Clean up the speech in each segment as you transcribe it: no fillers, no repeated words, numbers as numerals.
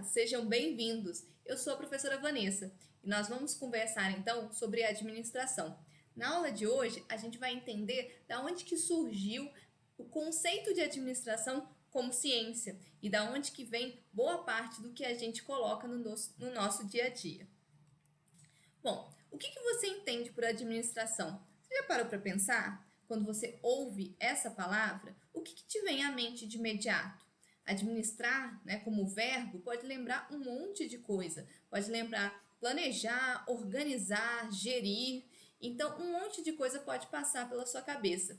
Olá, sejam bem-vindos. Eu sou a professora Vanessa e nós vamos conversar então sobre administração. Na aula de hoje, a gente vai entender da onde que surgiu o conceito de administração como ciência e da onde que vem boa parte do que a gente coloca no nosso dia a dia. Bom, o que você entende por administração? Você já parou para pensar? Quando você ouve essa palavra, o que te vem à mente de imediato? Administrar, né, como verbo, pode lembrar um monte de coisa. Pode lembrar planejar, organizar, gerir. Então, um monte de coisa pode passar pela sua cabeça.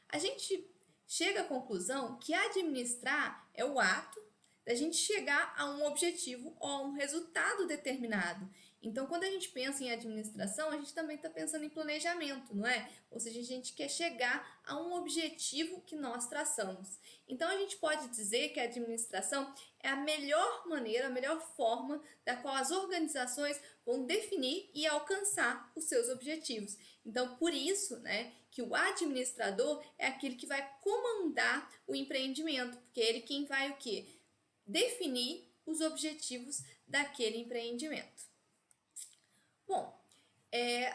A gente chega à conclusão que administrar é o ato da gente chegar a um objetivo ou a um resultado determinado. Então, quando a gente pensa em administração, a gente também está pensando em planejamento, não é? Ou seja, a gente quer chegar a um objetivo que nós traçamos. Então, a gente pode dizer que a administração é a melhor maneira, a melhor forma da qual as organizações vão definir e alcançar os seus objetivos. Então, por isso, né, que o administrador é aquele que vai comandar o empreendimento, porque é ele quem vai o quê? Definir os objetivos daquele empreendimento. Bom,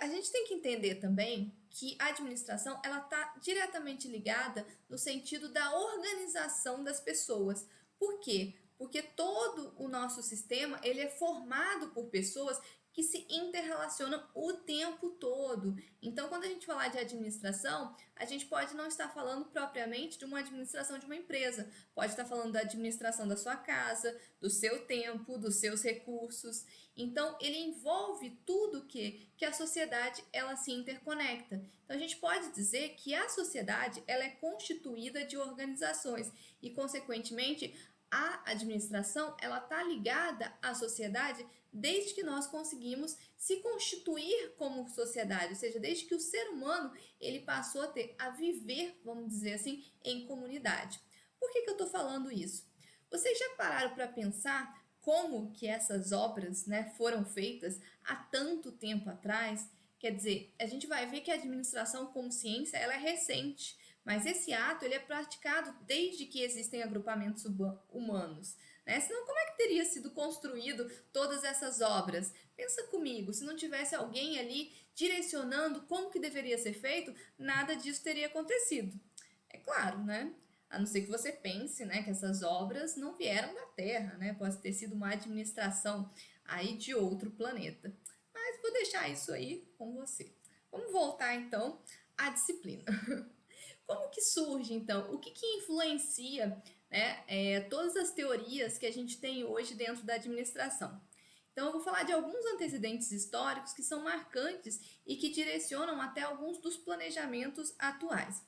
a gente tem que entender também que a administração ela está diretamente ligada no sentido da organização das pessoas. Por quê? Porque todo o nosso sistema ele é formado por pessoas que se interrelacionam o tempo todo. Então, quando a gente falar de administração, a gente pode não estar falando propriamente de uma administração de uma empresa, pode estar falando da administração da sua casa, do seu tempo, dos seus recursos. Então, ele envolve tudo que a sociedade ela se interconecta. Então, a gente pode dizer que a sociedade ela é constituída de organizações e, consequentemente, a administração ela está ligada à sociedade desde que nós conseguimos se constituir como sociedade, ou seja, desde que o ser humano ele passou a viver, vamos dizer assim, em comunidade. Por que eu estou falando isso? Vocês já pararam para pensar como que essas obras, né, foram feitas há tanto tempo atrás? Quer dizer, a gente vai ver que a administração como ciência ela é recente, mas esse ato ele é praticado desde que existem agrupamentos humanos. Né? Senão, como é que teria sido construído todas essas obras? Pensa comigo, se não tivesse alguém ali direcionando como que deveria ser feito, nada disso teria acontecido. É claro, né? A não ser que você pense, né, que essas obras não vieram da Terra, né? Pode ter sido uma administração aí de outro planeta. Mas vou deixar isso aí com você. Vamos voltar então à disciplina. Como que surge então? O que influencia, né, todas as teorias que a gente tem hoje dentro da administração? Então, eu vou falar de alguns antecedentes históricos que são marcantes e que direcionam até alguns dos planejamentos atuais.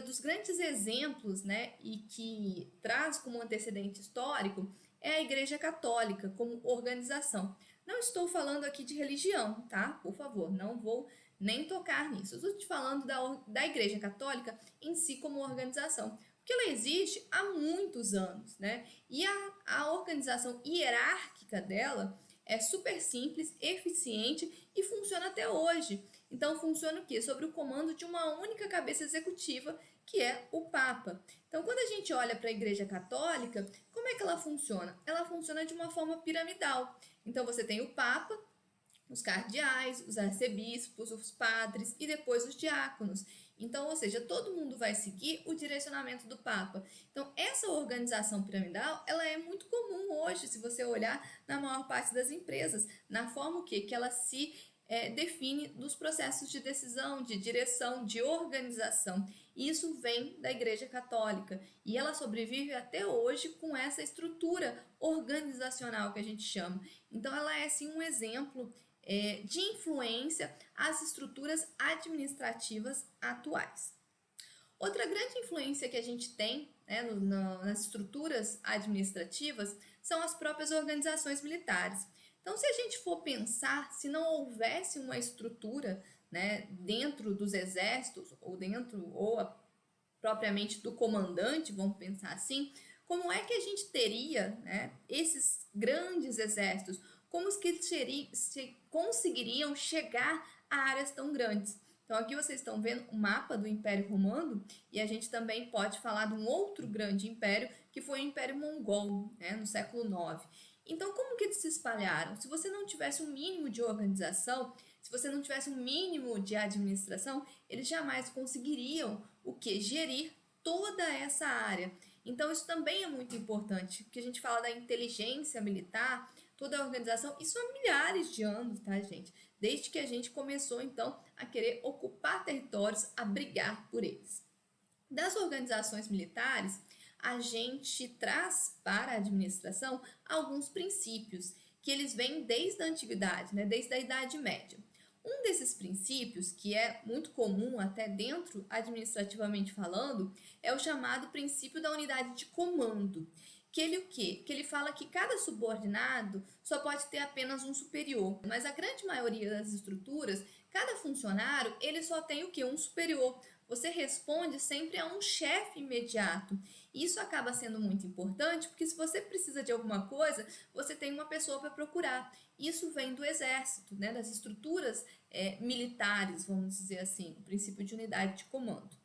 Dos grandes exemplos, né, e que traz como antecedente histórico é a Igreja Católica como organização. Não estou falando aqui de religião, tá? Por favor, não vou nem tocar nisso. Eu estou te falando da Igreja Católica em si como organização. Porque ela existe há muitos anos, né? E a organização hierárquica dela é super simples, eficiente e funciona até hoje. Então funciona o quê? Sobre o comando de uma única cabeça executiva, que é o Papa. Então, quando a gente olha para a Igreja Católica, como é que ela funciona? Ela funciona de uma forma piramidal. Então, você tem o Papa, os cardeais, os arcebispos, os padres e depois os diáconos. Então, ou seja, todo mundo vai seguir o direcionamento do Papa. Então, essa organização piramidal, ela é muito comum hoje, se você olhar na maior parte das empresas, na forma que ela se define nos processos de decisão, de direção, de organização. E isso vem da Igreja Católica. E ela sobrevive até hoje com essa estrutura organizacional que a gente chama. Então, ela é, assim, um exemplo de influência às estruturas administrativas atuais. Outra grande influência que a gente tem, né, nas estruturas administrativas são as próprias organizações militares. Então, se a gente for pensar, se não houvesse uma estrutura, né, dentro dos exércitos ou propriamente do comandante, vamos pensar assim, como é que a gente teria, né, esses grandes exércitos? Como que eles conseguiriam chegar a áreas tão grandes? Então aqui vocês estão vendo o mapa do Império Romano e a gente também pode falar de um outro grande império que foi o Império Mongol, né, no século IX. Então como que eles se espalharam? Se você não tivesse um mínimo de organização, se você não tivesse um mínimo de administração, eles jamais conseguiriam o que? Gerir toda essa área. Então isso também é muito importante, porque a gente fala da inteligência militar, toda a organização, isso há milhares de anos, tá, gente? Desde que a gente começou, então, a querer ocupar territórios, a brigar por eles. Das organizações militares, a gente traz para a administração alguns princípios que eles vêm desde a antiguidade, né, desde a Idade Média. Um desses princípios, que é muito comum até dentro, administrativamente falando, é o chamado princípio da unidade de comando. Que ele o quê? Que ele fala que cada subordinado só pode ter apenas um superior, mas a grande maioria das estruturas, cada funcionário, ele só tem o quê? Um superior. Você responde sempre a um chefe imediato. Isso acaba sendo muito importante, porque se você precisa de alguma coisa, você tem uma pessoa para procurar. Isso vem do exército, né, das estruturas militares, vamos dizer assim, o princípio de unidade de comando.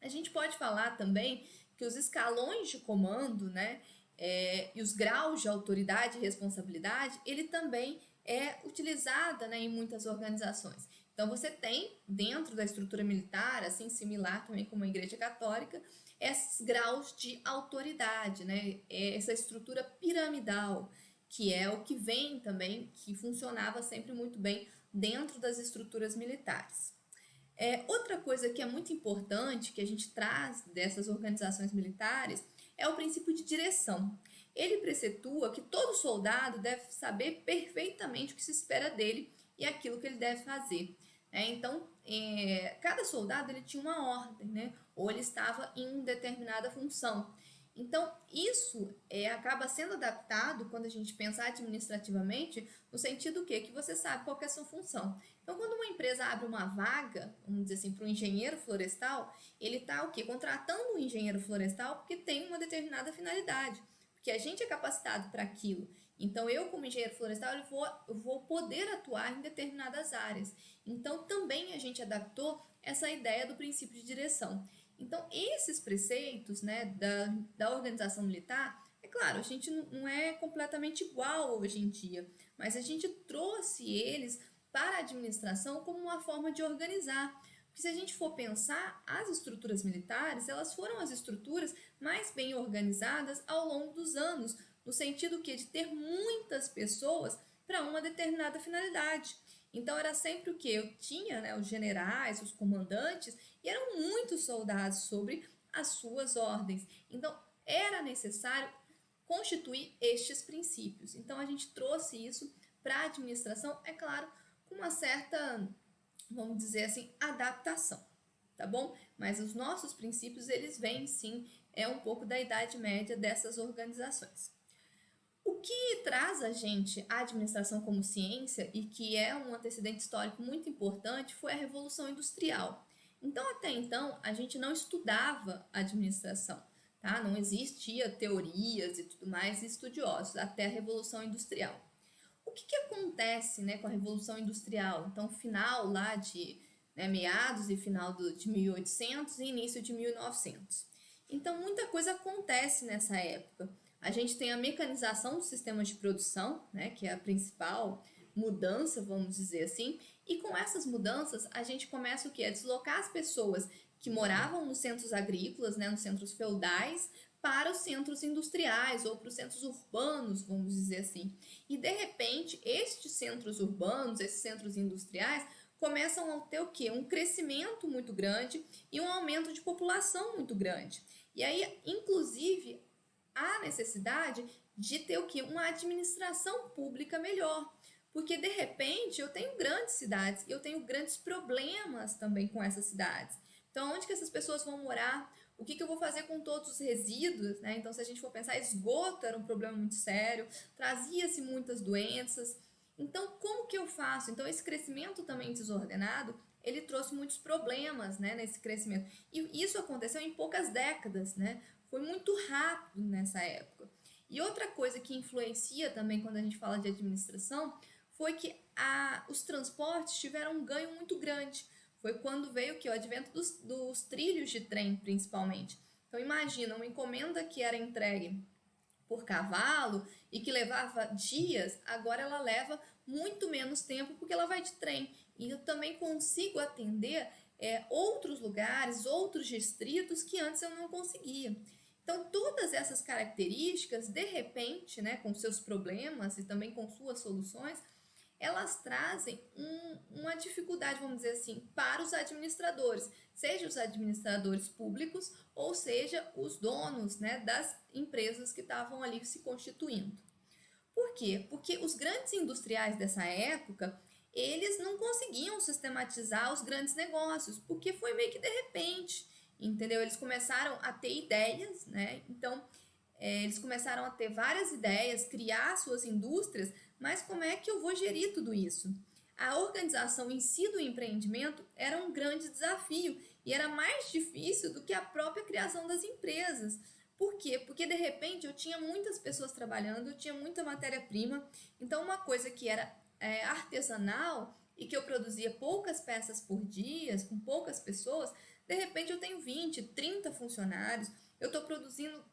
A gente pode falar também que os escalões de comando, né, e os graus de autoridade e responsabilidade, ele também é utilizada, né, em muitas organizações. Então, você tem, dentro da estrutura militar, assim, similar também como a Igreja Católica, esses graus de autoridade, né, essa estrutura piramidal, que é o que vem também, que funcionava sempre muito bem dentro das estruturas militares. Outra coisa que é muito importante, que a gente traz dessas organizações militares, é o princípio de direção. Ele precetua que todo soldado deve saber perfeitamente o que se espera dele e aquilo que ele deve fazer. Então, cada soldado ele tinha uma ordem, né? Ou ele estava em determinada função. Então, isso acaba sendo adaptado quando a gente pensa administrativamente, no sentido que você sabe qual que é a sua função. Então, quando uma empresa abre uma vaga, vamos dizer assim, para um engenheiro florestal, ele está o quê? Contratando um engenheiro florestal porque tem uma determinada finalidade, porque a gente é capacitado para aquilo. Então, eu como engenheiro florestal, eu vou poder atuar em determinadas áreas. Então, também a gente adaptou essa ideia do princípio de direção. Então, esses preceitos, né, da organização militar, é claro, a gente não é completamente igual hoje em dia, mas a gente trouxe eles para a administração como uma forma de organizar. Porque se a gente for pensar, as estruturas militares, elas foram as estruturas mais bem organizadas ao longo dos anos, no sentido que de ter muitas pessoas para uma determinada finalidade. Então era sempre o que? Eu tinha, né, os generais, os comandantes, e eram muitos soldados sobre as suas ordens. Então era necessário constituir estes princípios. Então a gente trouxe isso para a administração, é claro, com uma certa, vamos dizer assim, adaptação, tá bom? Mas os nossos princípios, eles vêm sim, um pouco da Idade Média dessas organizações. O que traz a gente a administração como ciência e que é um antecedente histórico muito importante foi a Revolução Industrial. Então, até então, a gente não estudava administração, tá? Não existia teorias e tudo mais e estudiosos até a Revolução Industrial. O que acontece, né, com a Revolução Industrial? Então, final lá de meados e final de 1800 e início de 1900. Então, muita coisa acontece nessa época. A gente tem a mecanização dos sistemas de produção, né, que é a principal mudança, vamos dizer assim, e com essas mudanças a gente começa o quê? A deslocar as pessoas que moravam nos centros agrícolas, né, nos centros feudais, para os centros industriais ou para os centros urbanos, vamos dizer assim. E de repente, estes centros urbanos, esses centros industriais, começam a ter o quê? Um crescimento muito grande e um aumento de população muito grande. E aí, inclusive, há necessidade de ter o quê? Uma administração pública melhor. Porque, de repente, eu tenho grandes cidades e eu tenho grandes problemas também com essas cidades. Então, onde que essas pessoas vão morar? O que eu vou fazer com todos os resíduos, né? Então, se a gente for pensar, esgoto era um problema muito sério, trazia-se muitas doenças. Então, como que eu faço? Então, esse crescimento também desordenado, ele trouxe muitos problemas, né, nesse crescimento. E isso aconteceu em poucas décadas, né? Foi muito rápido nessa época. E outra coisa que influencia também quando a gente fala de administração foi que os transportes tiveram um ganho muito grande. foi quando veio o advento dos trilhos de trem, principalmente. Então imagina, uma encomenda que era entregue por cavalo e que levava dias, agora ela leva muito menos tempo porque ela vai de trem. E eu também consigo atender outros lugares, outros distritos que antes eu não conseguia. Então, todas essas características, de repente, né, com seus problemas e também com suas soluções, elas trazem uma dificuldade, vamos dizer assim, para os administradores, seja os administradores públicos ou seja os donos, né, das empresas que estavam ali se constituindo. Por quê? Porque os grandes industriais dessa época, eles não conseguiam sistematizar os grandes negócios, porque foi meio que de repente, entendeu? Eles começaram a ter ideias, né? Então, eles começaram a ter várias ideias, criar suas indústrias, mas como é que eu vou gerir tudo isso? A organização em si do empreendimento era um grande desafio e era mais difícil do que a própria criação das empresas. Por quê? Porque de repente eu tinha muitas pessoas trabalhando, eu tinha muita matéria-prima, então uma coisa que era artesanal e que eu produzia poucas peças por dia, com poucas pessoas, de repente eu tenho 20, 30 funcionários, eu estou produzindo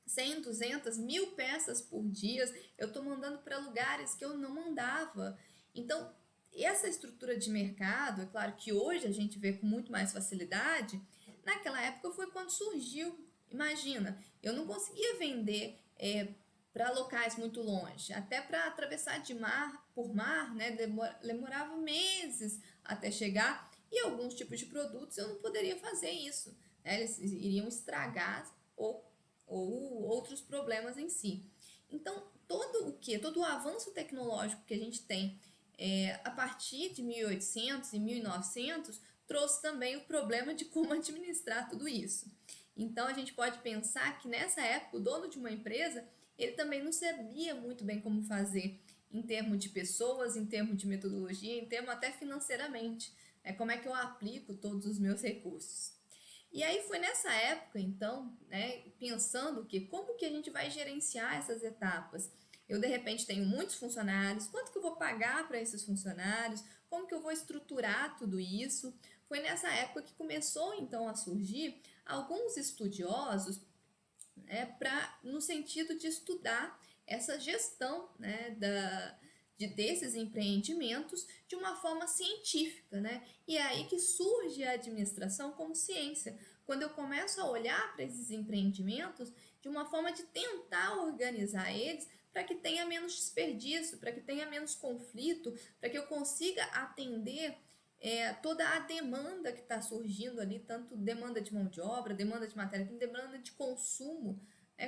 100, 200, 1000 peças por dia, eu estou mandando para lugares que eu não mandava. Então, essa estrutura de mercado, é claro que hoje a gente vê com muito mais facilidade, naquela época foi quando surgiu. Imagina, eu não conseguia vender para locais muito longe, até para atravessar de mar por mar, né, demorava meses até chegar, e alguns tipos de produtos eu não poderia fazer isso, né, eles iriam estragar ou outros problemas em si. Então, todo o avanço tecnológico que a gente tem a partir de 1800 e 1900 trouxe também o problema de como administrar tudo isso. Então, a gente pode pensar que nessa época o dono de uma empresa, ele também não sabia muito bem como fazer em termos de pessoas, em termos de metodologia, em termos até financeiramente, né? Como é que eu aplico todos os meus recursos. E aí foi nessa época, então, né, pensando que como que a gente vai gerenciar essas etapas? Eu, de repente, tenho muitos funcionários, quanto que eu vou pagar para esses funcionários? Como que eu vou estruturar tudo isso? Foi nessa época que começou, então, a surgir alguns estudiosos, né, no sentido de estudar essa gestão, né, desses empreendimentos de uma forma científica, né? E é aí que surge a administração como ciência, quando eu começo a olhar para esses empreendimentos de uma forma de tentar organizar eles para que tenha menos desperdício, para que tenha menos conflito, para que eu consiga atender toda a demanda que está surgindo ali, tanto demanda de mão de obra, demanda de matéria-prima, demanda de consumo.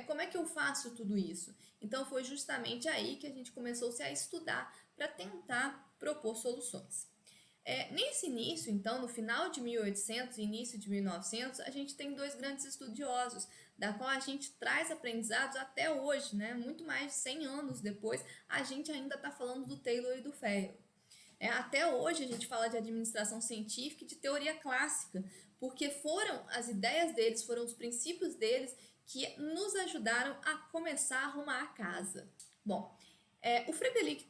Como é que eu faço tudo isso? Então, foi justamente aí que a gente começou-se a estudar para tentar propor soluções. Nesse início, então, no final de 1800 e início de 1900, a gente tem dois grandes estudiosos, da qual a gente traz aprendizados até hoje, né? Muito mais de 100 anos depois, a gente ainda está falando do Taylor e do Ferro. Até hoje a gente fala de administração científica e de teoria clássica, porque foram as ideias deles, foram os princípios deles que nos ajudaram a começar a arrumar a casa. Bom, o Frederick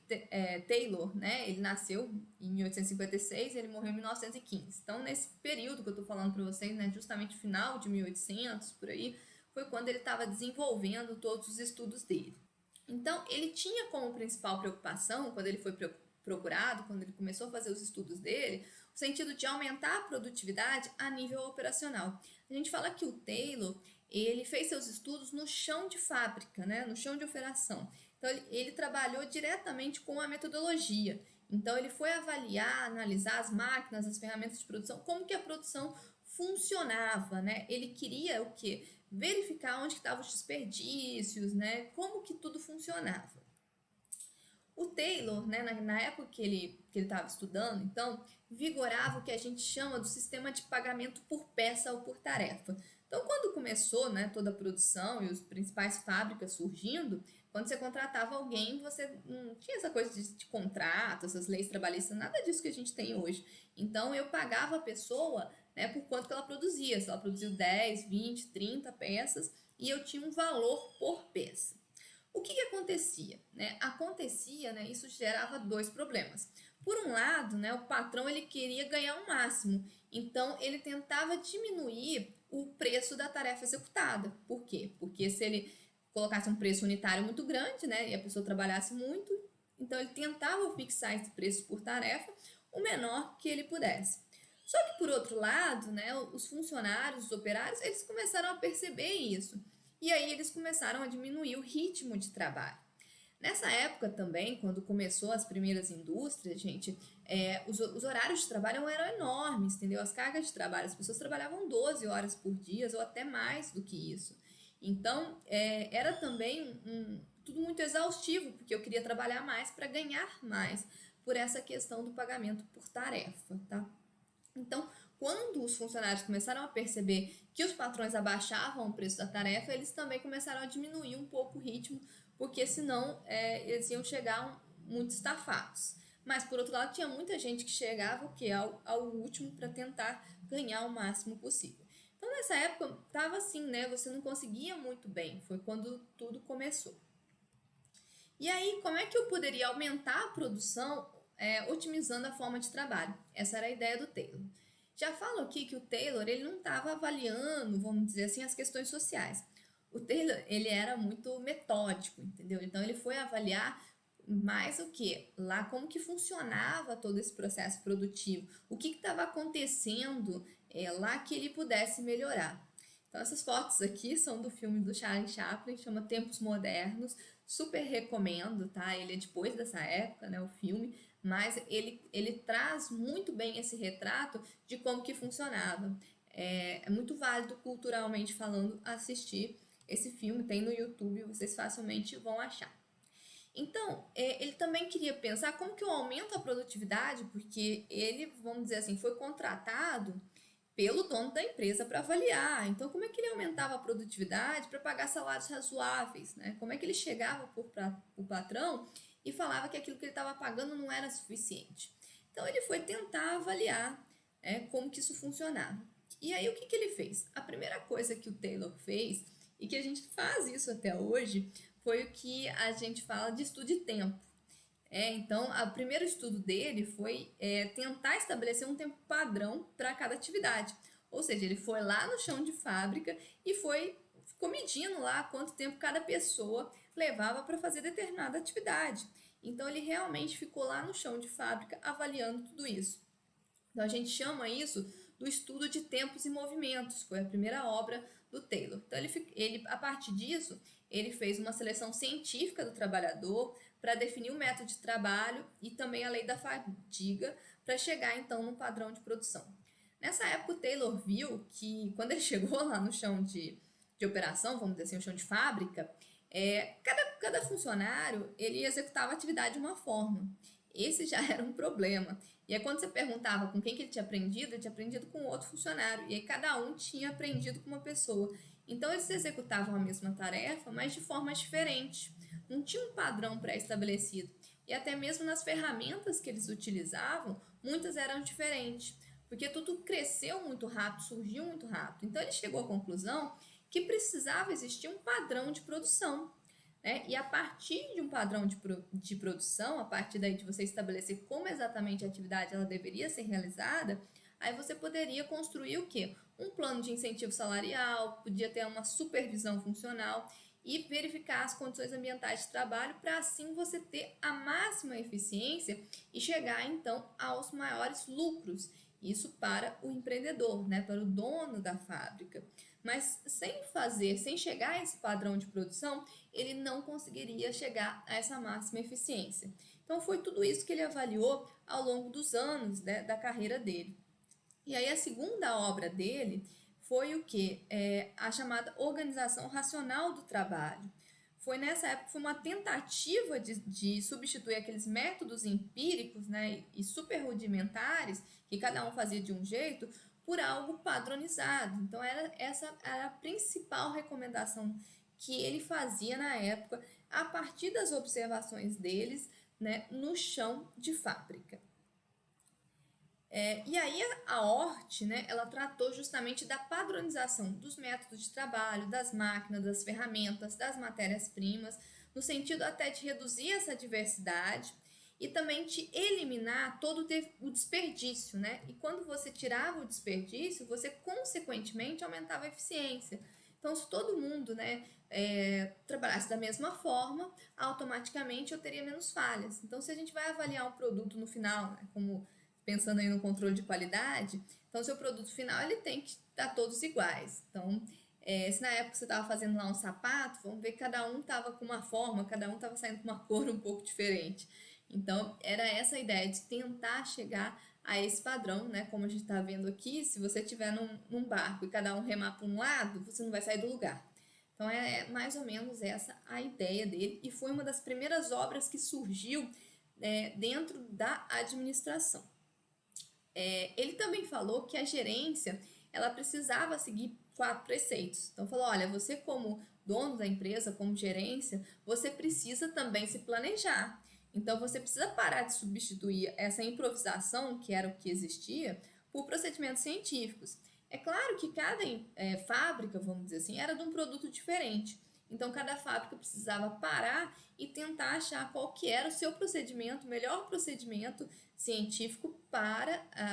Taylor, né, ele nasceu em 1856 e ele morreu em 1915. Então, nesse período que eu estou falando para vocês, né, justamente final de 1800, por aí, foi quando ele estava desenvolvendo todos os estudos dele. Então, ele tinha como principal preocupação, quando ele foi procurado, quando ele começou a fazer os estudos dele, o sentido de aumentar a produtividade a nível operacional. A gente fala que o Taylor, ele fez seus estudos no chão de fábrica, né, no chão de operação. Então, ele trabalhou diretamente com a metodologia. Então, ele foi avaliar, analisar as máquinas, as ferramentas de produção, como que a produção funcionava, né? Ele queria o quê? Verificar onde estavam os desperdícios, né? Como que tudo funcionava. O Taylor, né, na época que ele estava estudando, então, vigorava o que a gente chama do sistema de pagamento por peça ou por tarefa. Então, quando começou, né, toda a produção e as principais fábricas surgindo, quando você contratava alguém, você não tinha essa coisa de contrato, essas leis trabalhistas, nada disso que a gente tem hoje. Então, eu pagava a pessoa, né, por quanto que ela produzia. Se ela produziu 10, 20, 30 peças, e eu tinha um valor por peça. O que aconteceu? acontecia, né? Acontecia, né? Isso gerava dois problemas. Por um lado, né, o patrão ele queria ganhar o máximo, então ele tentava diminuir o preço da tarefa executada. Por quê? Porque se ele colocasse um preço unitário muito grande, né, e a pessoa trabalhasse muito, então ele tentava fixar esse preço por tarefa o menor que ele pudesse. Só que por outro lado, né, os funcionários, os operários, eles começaram a perceber isso. E aí eles começaram a diminuir o ritmo de trabalho. Nessa época também, quando começou as primeiras indústrias, gente, os horários de trabalho eram enormes, entendeu? As cargas de trabalho, as pessoas trabalhavam 12 horas por dia ou até mais do que isso. Então, era também tudo muito exaustivo, porque eu queria trabalhar mais para ganhar mais, por essa questão do pagamento por tarefa, tá? Então, quando os funcionários começaram a perceber que os patrões abaixavam o preço da tarefa, eles também começaram a diminuir um pouco o ritmo, porque senão eles iam chegar muito estafados. Mas, por outro lado, tinha muita gente que chegava o quê? Ao último para tentar ganhar o máximo possível. Então, nessa época, estava assim, né? Você não conseguia muito bem. Foi quando tudo começou. E aí, como é que eu poderia aumentar a produção otimizando a forma de trabalho? Essa era a ideia do Taylor. Já falo aqui que o Taylor ele não estava avaliando, vamos dizer assim, as questões sociais. O Taylor ele era muito metódico, entendeu? Então ele foi avaliar mais o que? Lá como que funcionava todo esse processo produtivo, o que estava acontecendo lá que ele pudesse melhorar. Então essas fotos aqui são do filme do Charlie Chaplin, chama Tempos Modernos, super recomendo, tá? Ele é depois dessa época, né, o filme, mas ele traz muito bem esse retrato de como que funcionava. É muito válido culturalmente falando assistir esse filme, tem no YouTube, vocês facilmente vão achar. Então, ele também queria pensar como que eu aumento a produtividade, porque ele, vamos dizer assim, foi contratado pelo dono da empresa para avaliar. Então, como é que ele aumentava a produtividade para pagar salários razoáveis, né? Como é que ele chegava para o patrão e falava que aquilo que ele estava pagando não era suficiente. Então, ele foi tentar avaliar como que isso funcionava. E aí, o que ele fez? A primeira coisa que o Taylor fez, e que a gente faz isso até hoje, foi o que a gente fala de estudo de tempo. Então, o primeiro estudo dele foi tentar estabelecer um tempo padrão para cada atividade. Ou seja, ele foi lá no chão de fábrica e ficou medindo lá quanto tempo cada pessoa levava para fazer determinada atividade. Então, ele realmente ficou lá no chão de fábrica avaliando tudo isso. Então, a gente chama isso do estudo de tempos e movimentos. Foi a primeira obra do Taylor. Então, a partir disso, ele fez uma seleção científica do trabalhador para definir o método de trabalho e também a lei da fadiga para chegar, então, num padrão de produção. Nessa época, o Taylor viu que, quando ele chegou lá no chão de operação, vamos dizer assim, o chão de fábrica, cada funcionário ele executava a atividade de uma forma. Esse já era um problema. E aí, quando você perguntava com quem que ele tinha aprendido com outro funcionário. E aí, cada um tinha aprendido com uma pessoa. Então, eles executavam a mesma tarefa, mas de forma diferente. Não tinha um padrão pré-estabelecido. E até mesmo nas ferramentas que eles utilizavam, muitas eram diferentes. Porque tudo cresceu muito rápido, surgiu muito rápido. Então, ele chegou à conclusão que precisava existir um padrão de produção. E a partir de um padrão de produção, a partir daí de você estabelecer como exatamente a atividade ela deveria ser realizada, aí você poderia construir o quê? Um plano de incentivo salarial, podia ter uma supervisão funcional e verificar as condições ambientais de trabalho para assim você ter a máxima eficiência e chegar então aos maiores lucros. Isso para o empreendedor, para o dono da fábrica. Mas sem chegar a esse padrão de produção, ele não conseguiria chegar a essa máxima eficiência. Então, foi tudo isso que ele avaliou ao longo dos anos da carreira dele. E aí, a segunda obra dele foi o quê? A chamada organização racional do trabalho. Foi nessa época, foi uma tentativa de substituir aqueles métodos empíricos e super rudimentares, que cada um fazia de um jeito, por algo padronizado. Então, essa era a principal recomendação que ele fazia na época, a partir das observações deles no chão de fábrica. E aí a Hort, ela tratou justamente da padronização dos métodos de trabalho, das máquinas, das ferramentas, das matérias-primas, no sentido até de reduzir essa diversidade e também de eliminar todo o desperdício, né? E quando você tirava o desperdício, você consequentemente aumentava a eficiência. Então, se todo mundo, né, trabalhasse da mesma forma, automaticamente eu teria menos falhas. Então, se a gente vai avaliar um produto no final, né, como pensando aí no controle de qualidade, então seu produto final ele tem que estar todos iguais. Então, se na época você estava fazendo lá um sapato, vamos ver que cada um estava com uma forma, cada um estava saindo com uma cor um pouco diferente. Então, era essa a ideia de tentar chegar a esse padrão, né? Como a gente está vendo aqui, se você estiver num barco e cada um remar para um lado, você não vai sair do lugar. Então, é mais ou menos essa a ideia dele, e foi uma das primeiras obras que surgiu dentro da administração. Ele também falou que a gerência ela precisava seguir 4 preceitos. Então, falou, olha, você como dono da empresa, como gerência, você precisa também se planejar. Então, você precisa parar de substituir essa improvisação, que era o que existia, por procedimentos científicos. É claro que cada fábrica, vamos dizer assim, era de um produto diferente. Então, cada fábrica precisava parar e tentar achar qual que era o seu procedimento, o melhor procedimento científico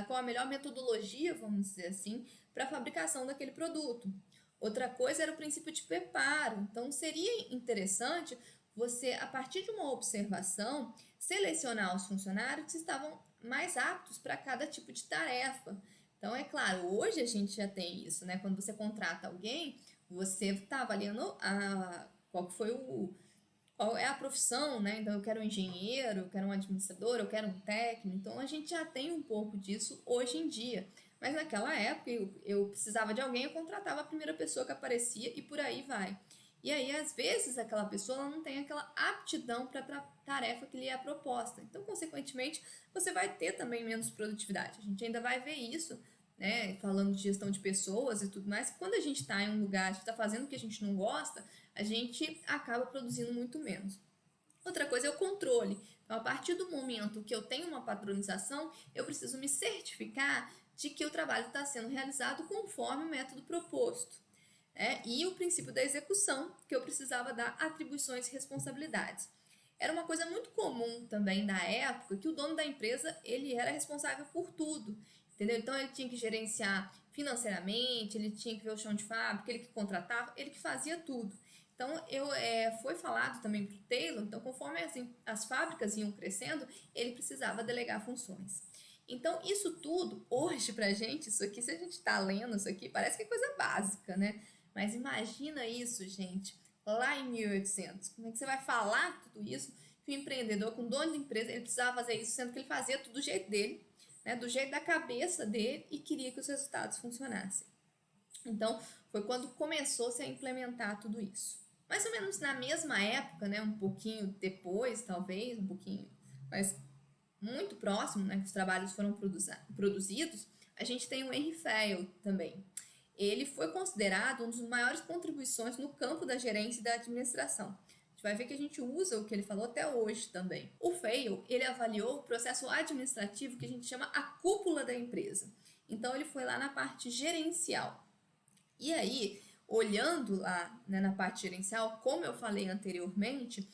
com a melhor metodologia, vamos dizer assim, para a fabricação daquele produto. Outra coisa era o princípio de preparo. Então, seria interessante você, a partir de uma observação, selecionar os funcionários que estavam mais aptos para cada tipo de tarefa. Então, é claro, hoje a gente já tem isso, né? Quando você contrata alguém, você está avaliando qual é a profissão, né? Então, eu quero um engenheiro, eu quero um administrador, eu quero um técnico. Então, a gente já tem um pouco disso hoje em dia. Mas naquela época, eu precisava de alguém, eu contratava a primeira pessoa que aparecia e por aí vai. E aí, às vezes, aquela pessoa ela não tem aquela aptidão para a tarefa que lhe é proposta. Então, consequentemente, você vai ter também menos produtividade. A gente ainda vai ver isso, né? Falando de gestão de pessoas e tudo mais. Quando a gente está em um lugar, a gente está fazendo o que a gente não gosta, a gente acaba produzindo muito menos. Outra coisa é o controle. Então, a partir do momento que eu tenho uma padronização, eu preciso me certificar de que o trabalho está sendo realizado conforme o método proposto. E o princípio da execução, que eu precisava dar atribuições e responsabilidades. Era uma coisa muito comum também na época que o dono da empresa ele era responsável por tudo, entendeu? Então ele tinha que gerenciar financeiramente, ele tinha que ver o chão de fábrica, ele que contratava, ele que fazia tudo. Então foi falado também para o Taylor, então conforme as fábricas iam crescendo, ele precisava delegar funções. Então, isso tudo, hoje pra gente, isso aqui, se a gente tá lendo isso aqui, parece que é coisa básica, né? Mas imagina isso, gente, lá em 1800. Como é que você vai falar tudo isso? Que o empreendedor, com dono de empresa, ele precisava fazer isso, sendo que ele fazia tudo do jeito dele, né? Do jeito da cabeça dele e queria que os resultados funcionassem. Então, foi quando começou-se a implementar tudo isso. Mais ou menos na mesma época, né? Um pouquinho depois, talvez, um pouquinho, mas muito próximo, né, que os trabalhos foram produzidos, a gente tem o Henry Fayol também. Ele foi considerado uma das maiores contribuições no campo da gerência e da administração. A gente vai ver que a gente usa o que ele falou até hoje também. O Fayol, ele avaliou o processo administrativo que a gente chama a cúpula da empresa. Então, ele foi lá na parte gerencial. E aí, olhando lá, né, na parte gerencial, como eu falei anteriormente,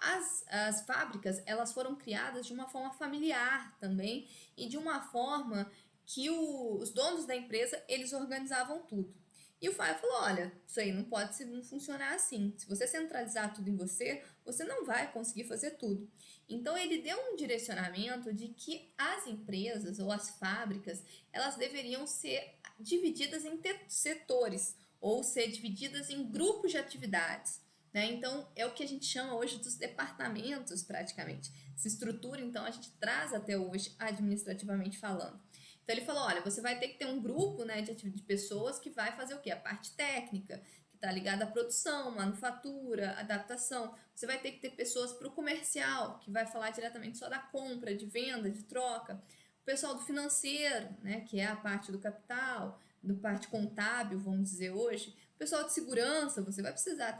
as fábricas elas foram criadas de uma forma familiar também e de uma forma que os donos da empresa eles organizavam tudo. E o Fábio falou, olha, isso aí não pode não funcionar assim. Se você centralizar tudo em você, você não vai conseguir fazer tudo. Então ele deu um direcionamento de que as empresas ou as fábricas elas deveriam ser divididas em setores ou ser divididas em grupos de atividades. Né? Então, é o que a gente chama hoje dos departamentos, praticamente. Essa estrutura, então, a gente traz até hoje, administrativamente falando. Então, ele falou, olha, você vai ter que ter um grupo, né, de pessoas que vai fazer o quê? A parte técnica, que está ligada à produção, manufatura, adaptação. Você vai ter que ter pessoas para o comercial, que vai falar diretamente só da compra, de venda, de troca. O pessoal do financeiro, né, que é a parte do capital, do parte contábil, vamos dizer hoje. Pessoal de segurança, você vai precisar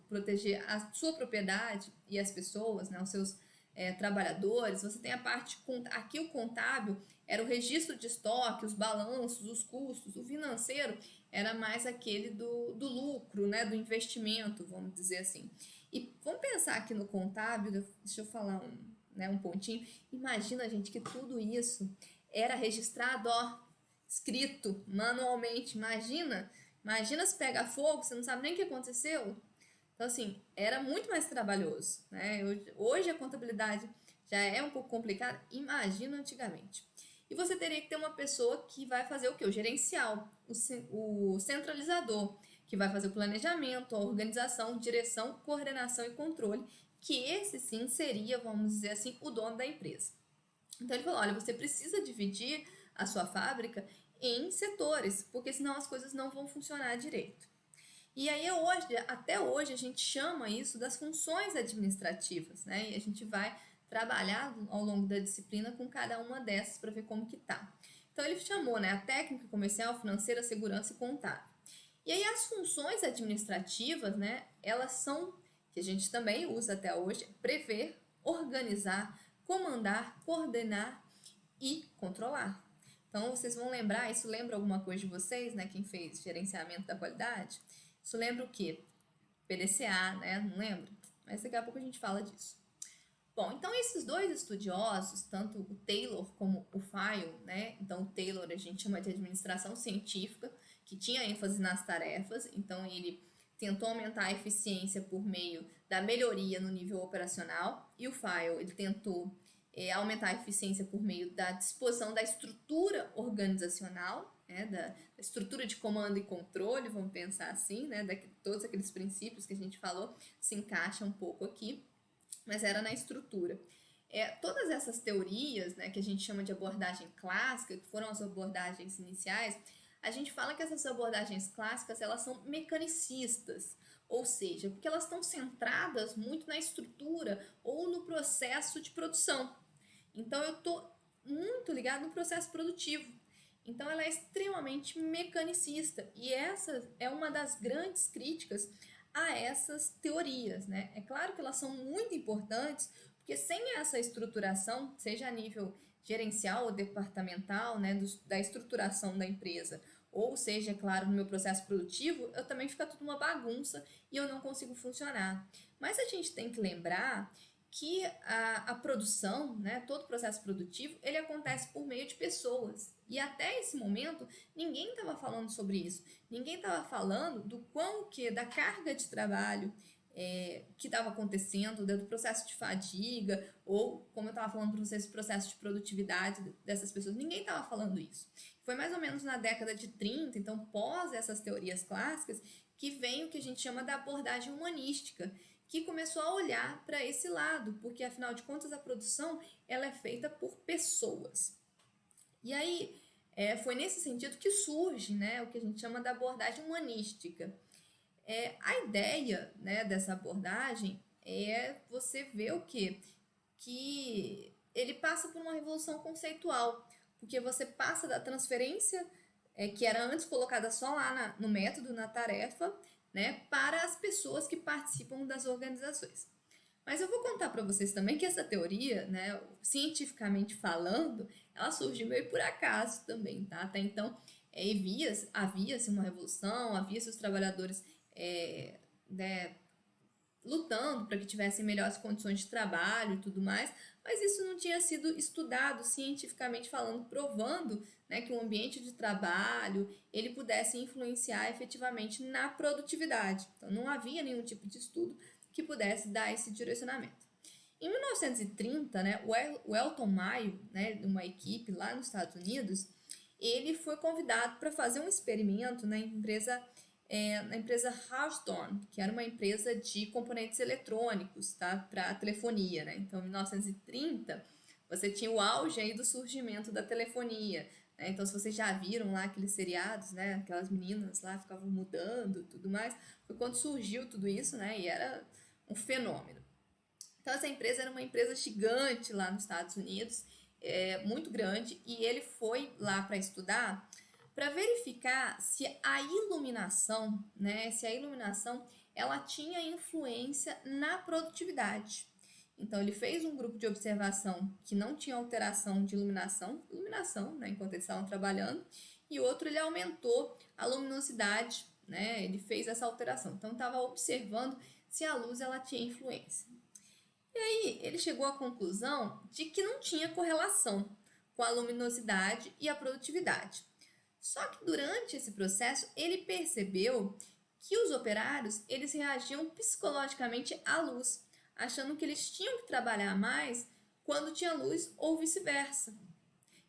proteger a sua propriedade e as pessoas, né, os seus trabalhadores. Você tem a parte, aqui o contábil era o registro de estoque, os balanços, os custos. O financeiro era mais aquele do lucro, né, do investimento, vamos dizer assim. E vamos pensar aqui no contábil, deixa eu falar um pontinho. Imagina, gente, que tudo isso era registrado, ó, escrito manualmente. Imagina se pega fogo, você não sabe nem o que aconteceu. Então, assim, era muito mais trabalhoso, né? Hoje a contabilidade já é um pouco complicada, imagina antigamente. E você teria que ter uma pessoa que vai fazer o quê? O gerencial, o centralizador, que vai fazer o planejamento, a organização, direção, coordenação e controle, que esse sim seria, vamos dizer assim, o dono da empresa. Então ele falou, olha, você precisa dividir a sua fábrica em setores, porque senão as coisas não vão funcionar direito. E aí até hoje a gente chama isso das funções administrativas, né? E a gente vai trabalhar ao longo da disciplina com cada uma dessas para ver como que tá. Então ele chamou, né, a técnica comercial, financeira, segurança e contábil. E aí as funções administrativas, né, elas são, que a gente também usa até hoje, prever, organizar, comandar, coordenar e controlar. Então vocês vão lembrar, isso lembra alguma coisa de vocês, né, quem fez gerenciamento da qualidade? Isso lembra o quê? PDCA, né? Não lembra? Mas daqui a pouco a gente fala disso. Bom, então esses dois estudiosos, tanto o Taylor como o File, né? Então o Taylor a gente chama de administração científica, que tinha ênfase nas tarefas, então ele tentou aumentar a eficiência por meio da melhoria no nível operacional, e o File ele tentou aumentar a eficiência por meio da disposição da estrutura organizacional, né, da estrutura de comando e controle, vamos pensar assim, né, todos aqueles princípios que a gente falou se encaixam um pouco aqui, mas era na estrutura. Todas essas teorias, né, que a gente chama de abordagem clássica, que foram as abordagens iniciais, a gente fala que essas abordagens clássicas elas são mecanicistas, ou seja, porque elas estão centradas muito na estrutura ou no processo de produção. Então eu estou muito ligado no processo produtivo. Então ela é extremamente mecanicista e essa é uma das grandes críticas a essas teorias, né? É claro que elas são muito importantes, porque sem essa estruturação, seja a nível gerencial ou departamental, né, da estruturação da empresa, ou seja, claro, no meu processo produtivo, eu também fica tudo uma bagunça e eu não consigo funcionar. Mas a gente tem que lembrar que a produção, né, todo o processo produtivo, ele acontece por meio de pessoas. E até esse momento, ninguém estava falando sobre isso. Ninguém estava falando do da carga de trabalho que estava acontecendo, do processo de fadiga, ou, como eu estava falando para vocês, processo de produtividade dessas pessoas. Ninguém estava falando isso. Foi mais ou menos na década de 30, então, pós essas teorias clássicas, que vem o que a gente chama da abordagem humanística, que começou a olhar para esse lado, porque afinal de contas a produção ela é feita por pessoas. E aí foi nesse sentido que surge, né, o que a gente chama da abordagem humanística. A ideia, né, dessa abordagem é você ver o quê? Que ele passa por uma revolução conceitual, porque você passa da transferência que era antes colocada só lá no método, na tarefa, né, para as pessoas que participam das organizações. Mas eu vou contar para vocês também que essa teoria, né, cientificamente falando, ela surgiu meio por acaso também, tá? Até então, havia-se uma revolução, havia-se os trabalhadores né, lutando para que tivessem melhores condições de trabalho e tudo mais, mas isso não tinha sido estudado cientificamente falando, provando, né, que o ambiente de trabalho ele pudesse influenciar efetivamente na produtividade. Então não havia nenhum tipo de estudo que pudesse dar esse direcionamento. Em 1930, né, o Elton Mayo, né, de uma equipe lá nos Estados Unidos, ele foi convidado para fazer um experimento na empresa Hawthorne, que era uma empresa de componentes eletrônicos, tá, para telefonia, né? Então, em 1930, você tinha o auge aí do surgimento da telefonia, né? Então, se vocês já viram lá aqueles seriados, né, aquelas meninas lá ficavam mudando, tudo mais, foi quando surgiu tudo isso, né? E era um fenômeno. Então, essa empresa era uma empresa gigante lá nos Estados Unidos, muito grande, e ele foi lá para estudar para verificar se a iluminação, né, ela tinha influência na produtividade. Então ele fez um grupo de observação que não tinha alteração de iluminação, né, enquanto eles estavam trabalhando, e outro ele aumentou a luminosidade, né, ele fez essa alteração. Então estava observando se a luz ela tinha influência. E aí ele chegou à conclusão de que não tinha correlação com a luminosidade e a produtividade. Só que durante esse processo ele percebeu que os operários eles reagiam psicologicamente à luz, achando que eles tinham que trabalhar mais quando tinha luz ou vice-versa.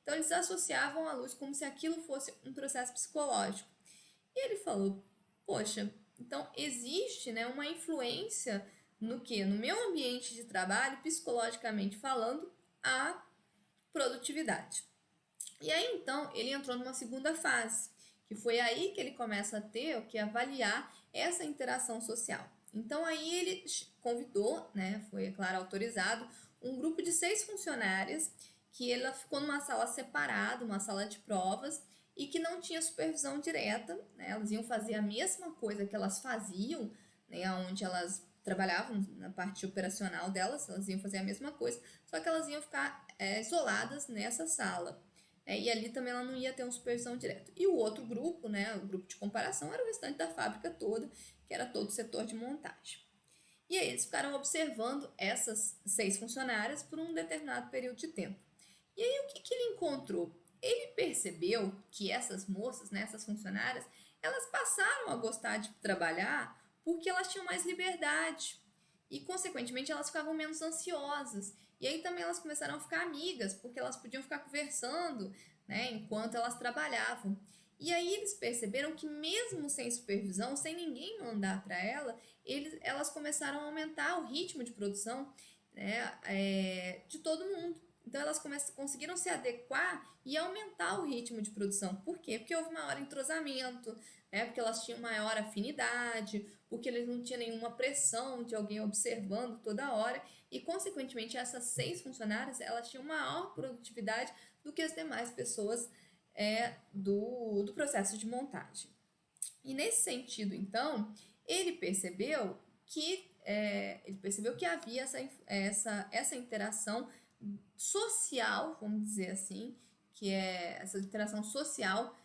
Então eles associavam a luz como se aquilo fosse um processo psicológico. E ele falou: poxa, então existe, né, uma influência no que? No meu ambiente de trabalho, psicologicamente falando, a produtividade. E aí então ele entrou numa segunda fase, que foi aí que ele começa a ter o que avaliar essa interação social. Então aí ele convidou, né, foi é claro autorizado, um grupo de 6 funcionárias que ela ficou numa sala separada, uma sala de provas e que não tinha supervisão direta, né, elas iam fazer a mesma coisa que elas faziam, né, onde elas trabalhavam na parte operacional delas, elas iam fazer a mesma coisa, só que elas iam ficar isoladas nessa sala. E ali também ela não ia ter uma supervisão direta. E o outro grupo, né, o grupo de comparação, era o restante da fábrica toda, que era todo o setor de montagem. E aí eles ficaram observando essas 6 funcionárias por um determinado período de tempo. E aí o que ele encontrou? Ele percebeu que essas moças, né, essas funcionárias, elas passaram a gostar de trabalhar porque elas tinham mais liberdade e, consequentemente, elas ficavam menos ansiosas. E aí também elas começaram a ficar amigas, porque elas podiam ficar conversando, né, enquanto elas trabalhavam. E aí eles perceberam que mesmo sem supervisão, sem ninguém mandar para elas começaram a aumentar o ritmo de produção, né, de todo mundo. Então elas conseguiram se adequar e aumentar o ritmo de produção. Por quê? Porque houve maior entrosamento, né? Porque elas tinham maior afinidade, porque eles não tinham nenhuma pressão de alguém observando toda hora e, consequentemente, essas 6 funcionárias elas tinham maior produtividade do que as demais pessoas do processo de montagem. E nesse sentido, então, ele percebeu que havia essa interação social, vamos dizer assim, que é essa interação social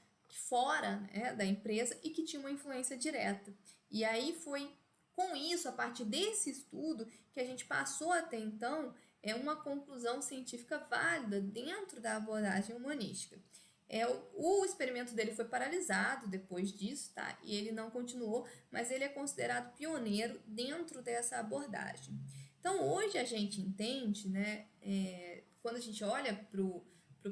fora, né, da empresa e que tinha uma influência direta. E aí foi com isso, a partir desse estudo, que a gente passou até então uma conclusão científica válida dentro da abordagem humanística. O experimento dele foi paralisado depois disso, tá? E ele não continuou, mas ele é considerado pioneiro dentro dessa abordagem. Então, hoje a gente entende, né, quando a gente olha para o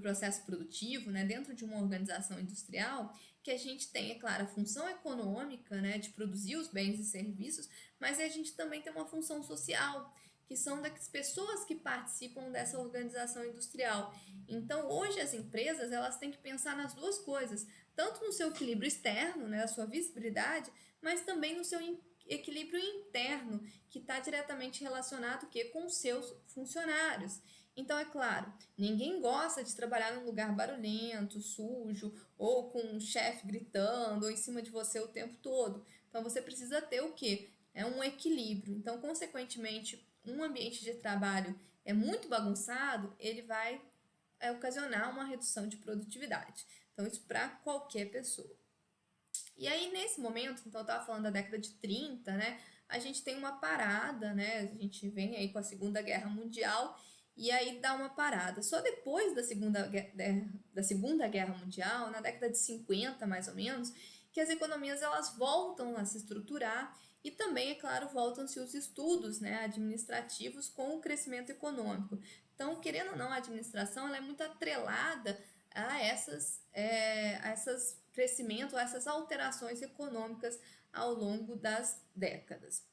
processo produtivo, né, dentro de uma organização industrial, que a gente tem, é claro, a função econômica, né, de produzir os bens e serviços, mas a gente também tem uma função social, que são das pessoas que participam dessa organização industrial. Então, hoje as empresas elas têm que pensar nas duas coisas, tanto no seu equilíbrio externo, né, a sua visibilidade, mas também no seu equilíbrio interno, que está diretamente relacionado com os seus funcionários. Então, é claro, ninguém gosta de trabalhar num lugar barulhento, sujo, ou com um chefe gritando, ou em cima de você o tempo todo. Então, você precisa ter o quê? Um equilíbrio. Então, consequentemente, um ambiente de trabalho muito bagunçado, ele vai ocasionar uma redução de produtividade. Então, isso para qualquer pessoa. E aí, nesse momento, então eu estava falando da década de 30, né? A gente tem uma parada, né? A gente vem aí com a Segunda Guerra Mundial e aí dá uma parada. Só depois da Segunda Guerra Mundial, na década de 50 mais ou menos, que as economias elas voltam a se estruturar e também, é claro, voltam-se os estudos, né, administrativos com o crescimento econômico. Então, querendo ou não, a administração ela é muito atrelada a essas crescimento, a essas alterações econômicas ao longo das décadas.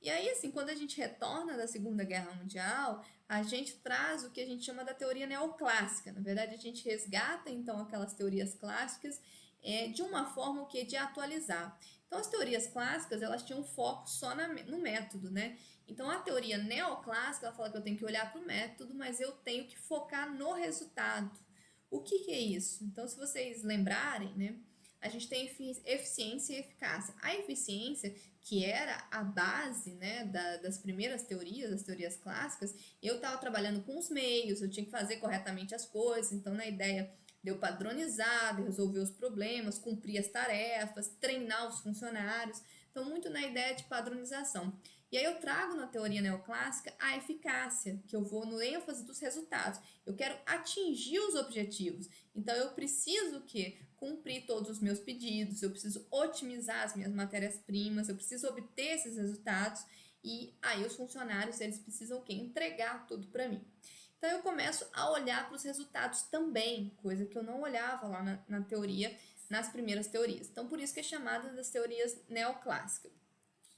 E aí, assim, quando a gente retorna da Segunda Guerra Mundial, a gente traz o que a gente chama da teoria neoclássica. Na verdade, a gente resgata, então, aquelas teorias clássicas de uma forma de atualizar. Então, as teorias clássicas, elas tinham foco só no método, né? Então, a teoria neoclássica, ela fala que eu tenho que olhar para o método, mas eu tenho que focar no resultado. O que é isso? Então, se vocês lembrarem, né, a gente tem eficiência e eficácia. A eficiência, que era a base, né, das primeiras teorias, das teorias clássicas, eu estava trabalhando com os meios, eu tinha que fazer corretamente as coisas, então na ideia de eu padronizar, de resolver os problemas, cumprir as tarefas, treinar os funcionários, então muito na ideia de padronização. E aí eu trago na teoria neoclássica a eficácia, que eu vou no ênfase dos resultados. Eu quero atingir os objetivos. Então eu preciso que cumprir todos os meus pedidos, eu preciso otimizar as minhas matérias-primas, eu preciso obter esses resultados e aí os funcionários eles precisam o quê? Entregar tudo para mim. Então eu começo a olhar para os resultados também, coisa que eu não olhava lá na teoria, nas primeiras teorias. Então por isso que é chamada das teorias neoclássicas.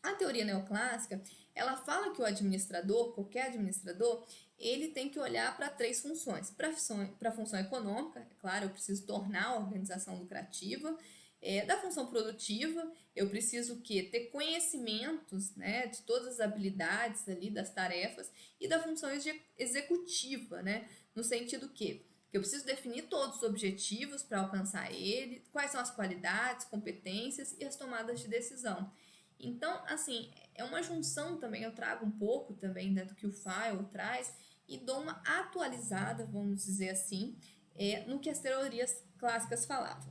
A teoria neoclássica, ela fala que o administrador, qualquer administrador, ele tem que olhar para três funções. Para a função econômica, é claro, eu preciso tornar a organização lucrativa. Da função produtiva, eu preciso ter conhecimentos, né, de todas as habilidades ali das tarefas. E da função executiva, né, no sentido que eu preciso definir todos os objetivos para alcançar ele, quais são as qualidades, competências e as tomadas de decisão. Então, assim, é uma junção também, eu trago um pouco também do que o File traz e dou uma atualizada, vamos dizer assim, no que as teorias clássicas falavam.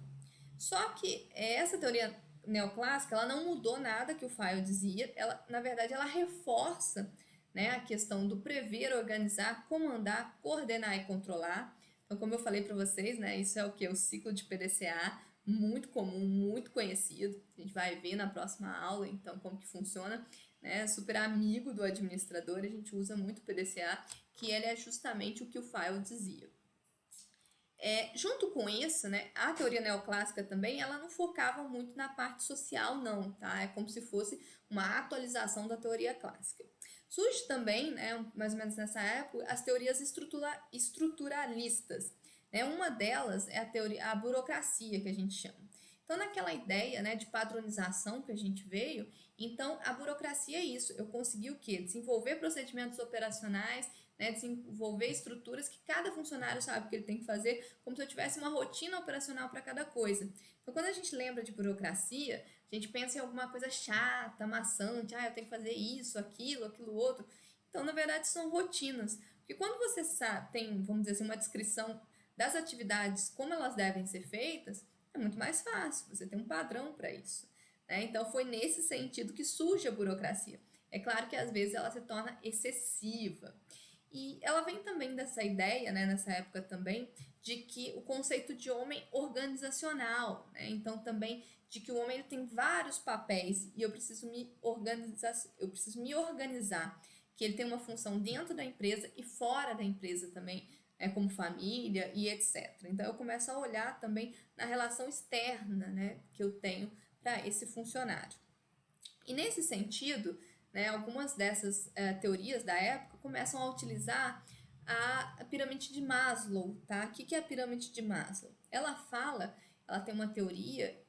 Só que essa teoria neoclássica, ela não mudou nada que o File dizia, ela, na verdade, ela reforça, né, a questão do prever, organizar, comandar, coordenar e controlar. Então, como eu falei para vocês, né, isso é o que? O ciclo de PDCA, muito comum, muito conhecido. A gente vai ver na próxima aula, então, como que funciona, né? Super amigo do administrador, a gente usa muito o PDCA, que ele é justamente o que o File dizia. Junto com isso, né, a teoria neoclássica também, ela não focava muito na parte social, não, tá? É como se fosse uma atualização da teoria clássica. Surge também, né, mais ou menos nessa época, as teorias estruturalistas. Né? Uma delas é a burocracia, que a gente chama. Então, naquela ideia, né, de padronização que a gente veio, então a burocracia é isso. Eu consegui o quê? Desenvolver procedimentos operacionais, né, desenvolver estruturas que cada funcionário sabe o que ele tem que fazer, como se eu tivesse uma rotina operacional para cada coisa. Então, quando a gente lembra de burocracia, a gente pensa em alguma coisa chata, maçante, eu tenho que fazer isso, aquilo outro. Então, na verdade, são rotinas. Porque quando você tem, vamos dizer assim, uma descrição das atividades, como elas devem ser feitas, é muito mais fácil, você tem um padrão para isso. Né? Então, foi nesse sentido que surge a burocracia. É claro que às vezes ela se torna excessiva. E ela vem também dessa ideia, né, nessa época também, de que o conceito de homem organizacional, né? Então também de que o homem ele tem vários papéis e eu preciso me organizar, que ele tem uma função dentro da empresa e fora da empresa também, como família e etc. Então eu começo a olhar também na relação externa, né, que eu tenho para esse funcionário. E nesse sentido, né, algumas dessas teorias da época começam a utilizar a pirâmide de Maslow, tá? O que é a pirâmide de Maslow? Ela tem uma teoria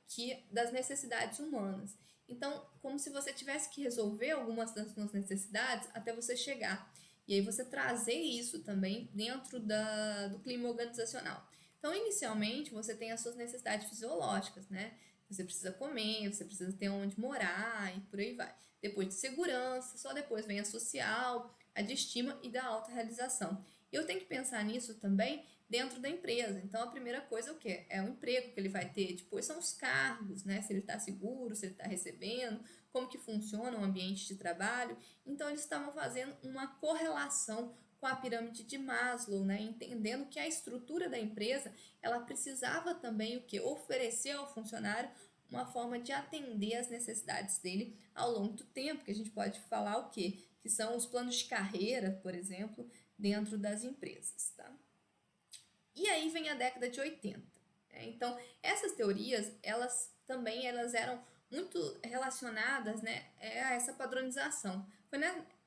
das necessidades humanas. Então, como se você tivesse que resolver algumas das suas necessidades até você chegar. E aí você trazer isso também dentro do clima organizacional. Então, inicialmente, você tem as suas necessidades fisiológicas, né? Você precisa comer, você precisa ter onde morar e por aí vai. Depois de segurança, só depois vem a social, a de estima e da autorrealização. Eu tenho que pensar nisso também dentro da empresa. Então, a primeira coisa é o quê? É o emprego que ele vai ter. Depois são os cargos, né? Se ele está seguro, se ele está recebendo, como que funciona o ambiente de trabalho. Então, eles estavam fazendo uma correlação com a pirâmide de Maslow, né? Entendendo que a estrutura da empresa, ela precisava também o quê? Oferecer ao funcionário uma forma de atender as necessidades dele ao longo do tempo, que a gente pode falar o quê? Que são os planos de carreira, por exemplo, dentro das empresas, tá? E aí vem a década de 80. Então, essas teorias, elas eram muito relacionadas, né, a essa padronização. Foi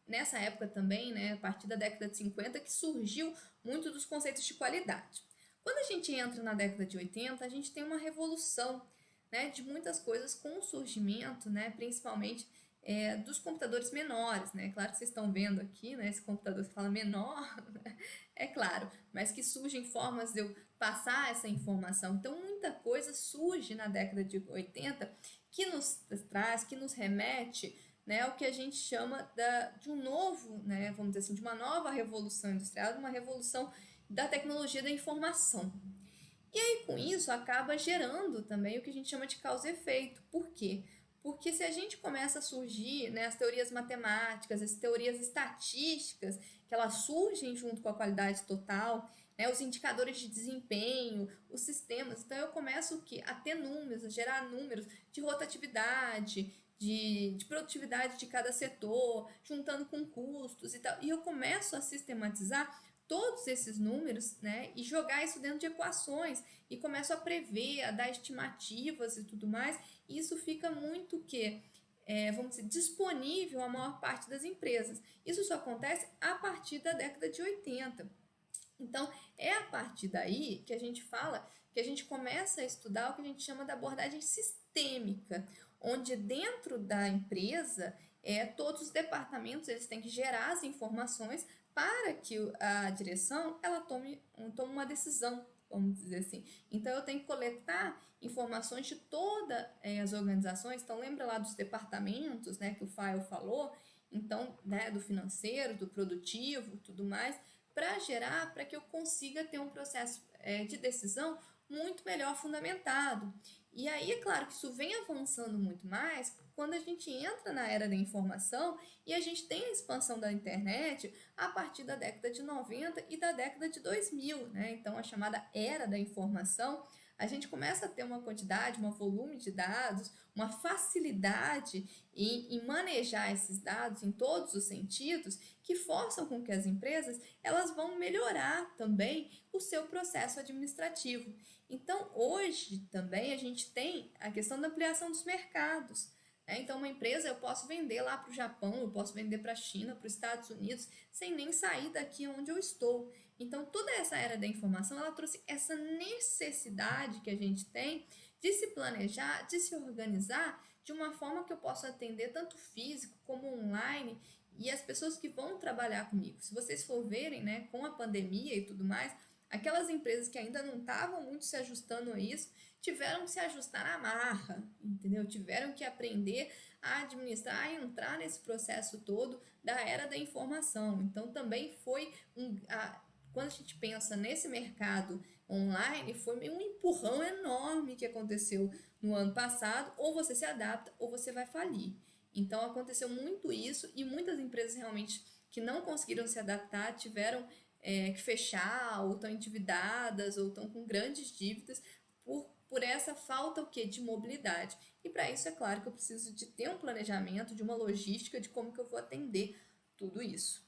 nessa época também, né, a partir da década de 50, que surgiu muito dos conceitos de qualidade. Quando a gente entra na década de 80, a gente tem uma revolução, né, de muitas coisas com o surgimento, né, principalmente dos computadores menores, né? Claro que vocês estão vendo aqui, né, esse computador que fala menor, é claro, mas que surgem formas de eu passar essa informação. Então, muita coisa surge na década de 80 que nos traz, que nos remete, né, ao que a gente chama de um novo, né, vamos dizer assim, de uma nova revolução industrial, de uma revolução da tecnologia da informação. E aí, com isso, acaba gerando também o que a gente chama de causa e efeito. Por quê? Porque se a gente começa a surgir, né, as teorias matemáticas, as teorias estatísticas, que elas surgem junto com a qualidade total, né, os indicadores de desempenho, os sistemas, então eu começo o quê? A ter números, a gerar números de rotatividade, de produtividade de cada setor, juntando com custos e tal, e eu começo a sistematizar todos esses números, né, e jogar isso dentro de equações, e começo a prever, a dar estimativas e tudo mais, e isso fica muito que vamos dizer, disponível à maior parte das empresas. Isso só acontece a partir da década de 80. Então, é a partir daí que a gente fala, que a gente começa a estudar o que a gente chama da abordagem sistêmica, onde dentro da empresa, todos os departamentos eles têm que gerar as informações para que a direção ela tome uma decisão, vamos dizer assim. Então, eu tenho que coletar informações de todas as organizações. Então, lembra lá dos departamentos, né, que o Fael falou? Então, né, do financeiro, do produtivo, tudo mais, para que eu consiga ter um processo de decisão muito melhor fundamentado. E aí, é claro que isso vem avançando muito mais quando a gente entra na era da informação e a gente tem a expansão da internet a partir da década de 90 e da década de 2000, né? Então, a chamada era da informação, a gente começa a ter uma quantidade, um volume de dados, uma facilidade em manejar esses dados em todos os sentidos que forçam com que as empresas elas vão melhorar também o seu processo administrativo. Então, hoje também a gente tem a questão da ampliação dos mercados. Então, uma empresa eu posso vender lá para o Japão, eu posso vender para a China, para os Estados Unidos, sem nem sair daqui onde eu estou. Então, toda essa era da informação, ela trouxe essa necessidade que a gente tem de se planejar, de se organizar de uma forma que eu possa atender tanto físico como online e as pessoas que vão trabalhar comigo. Se vocês for verem, né, com a pandemia e tudo mais, aquelas empresas que ainda não estavam muito se ajustando a isso, tiveram que se ajustar na marra, entendeu? Tiveram que aprender a administrar, a entrar nesse processo todo da era da informação. Então, também foi quando a gente pensa nesse mercado online, foi meio um empurrão enorme que aconteceu no ano passado, ou você se adapta ou você vai falir. Então, aconteceu muito isso e muitas empresas realmente que não conseguiram se adaptar tiveram que fechar, ou estão endividadas, ou estão com grandes dívidas por essa falta o quê? De mobilidade. E para isso, é claro que eu preciso de ter um planejamento, de uma logística de como que eu vou atender tudo isso.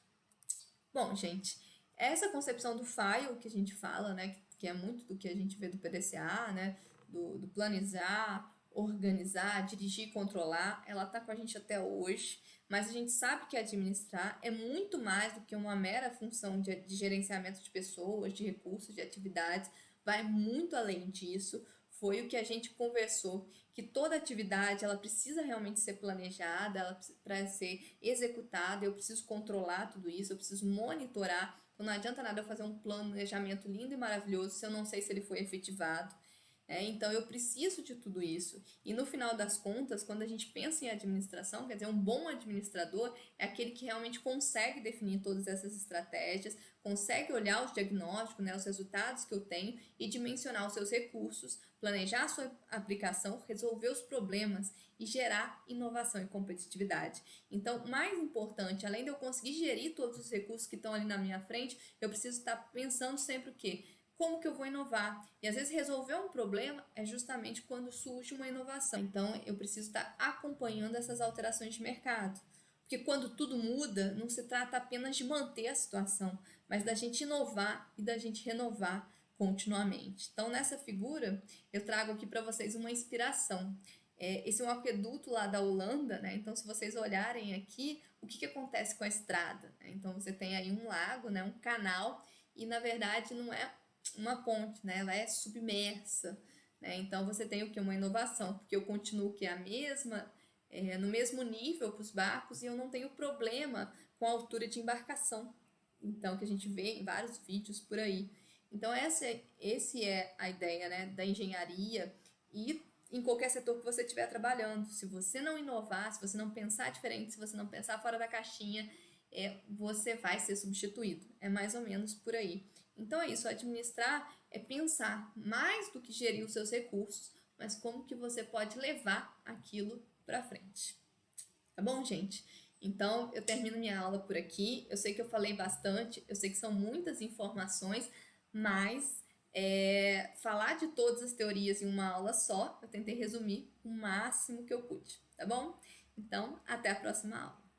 Bom, gente, essa concepção do FILE que a gente fala, né, que é muito do que a gente vê do PDCA, né, do planejar, organizar, dirigir e controlar, ela está com a gente até hoje, mas a gente sabe que administrar é muito mais do que uma mera função de gerenciamento de pessoas, de recursos, de atividades, vai muito além disso. Foi o que a gente conversou, que toda atividade ela precisa realmente ser planejada, para ser executada, eu preciso controlar tudo isso, eu preciso monitorar. Então não adianta nada eu fazer um planejamento lindo e maravilhoso se eu não sei se ele foi efetivado. Então eu preciso de tudo isso. E no final das contas, quando a gente pensa em administração, quer dizer, um bom administrador é aquele que realmente consegue definir todas essas estratégias, consegue olhar os diagnósticos, né, os resultados que eu tenho e dimensionar os seus recursos, planejar a sua aplicação, resolver os problemas e gerar inovação e competitividade. Então, mais importante, além de eu conseguir gerir todos os recursos que estão ali na minha frente, eu preciso estar pensando sempre o quê? Como que eu vou inovar? E às vezes resolver um problema é justamente quando surge uma inovação. Então, eu preciso estar acompanhando essas alterações de mercado. Porque quando tudo muda, não se trata apenas de manter a situação, mas da gente inovar e da gente renovar continuamente. Então, nessa figura, eu trago aqui para vocês uma inspiração. Esse é um aqueduto lá da Holanda, né? Então, se vocês olharem aqui, o que acontece com a estrada? Então, você tem aí um lago, né? Um canal, e na verdade não é uma ponte, né? Ela é submersa, né? Então, você tem o que? Uma inovação, porque eu continuo que é a mesma, no mesmo nível para os barcos e eu não tenho problema com a altura de embarcação. Então, que a gente vê em vários vídeos por aí. Então, essa é a ideia, né, da engenharia e em qualquer setor que você estiver trabalhando. Se você não inovar, se você não pensar diferente, se você não pensar fora da caixinha, você vai ser substituído. É mais ou menos por aí. Então é isso, administrar é pensar mais do que gerir os seus recursos, mas como que você pode levar aquilo para frente. Tá bom, gente? Então, eu termino minha aula por aqui. Eu sei que eu falei bastante, eu sei que são muitas informações, mas falar de todas as teorias em uma aula só, eu tentei resumir o máximo que eu pude, tá bom? Então, até a próxima aula.